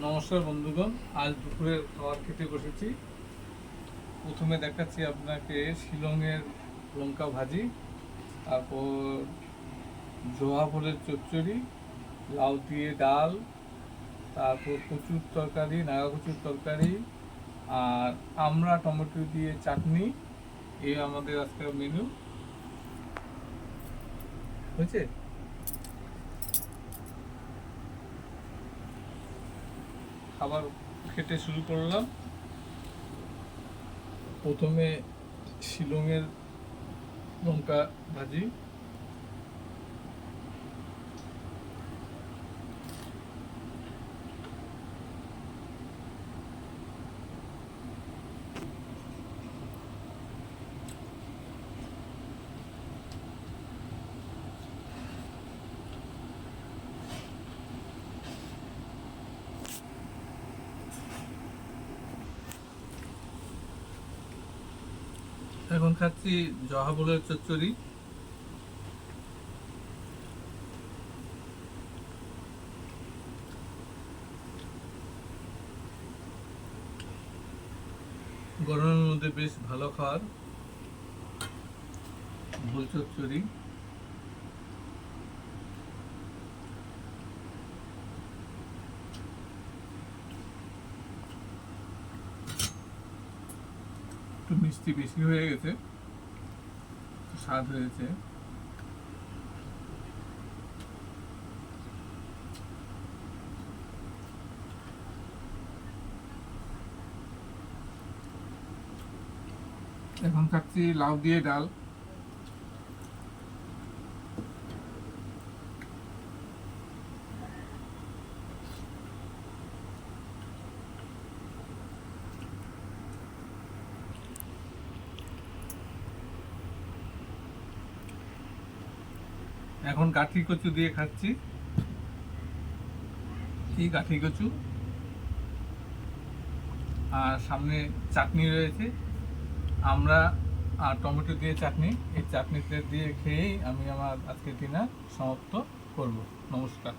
নমস্কার বন্ধুগণ, আজ দুপুরের খাবার খেতে বসেছি। প্রথমে দেখাচ্ছি আপনাকে শিলংয়ের লঙ্কা ভাজি, তারপর জোয়া ফলের চচ্চড়ি, লাউ দিয়ে ডাল, তারপর কচুর তরকারি, নাগা কচুর তরকারি, আর আমড়া টমেটো দিয়ে চাটনি। এই আমাদের আজকের মেনু হয়েছে। খাবার খেতে শুরু করলাম। প্রথমে শিলংয়ের লঙ্কা ভাজি, এখন খাচ্ছি জহা ফলের চচ্চড়ি। গরমের মধ্যে বেশ ভালো খাবার ভোল চচ্চড়ি। একটু মিষ্টি বেশি হয়ে গেছে, স্বাদ হয়েছে। এখন খাচ্ছি লাউ দিয়ে ডাল। এখন গাঠি কচু দিয়ে খাচ্ছি। এই গাঠি কচু, আর সামনে চাটনি রয়েছে, আমরা আর টমেটো দিয়ে চাটনি। এই চাটনিতে দিয়ে খেয়েই আমি আমার আজকের ডিনার সমাপ্ত করব। নমস্কার।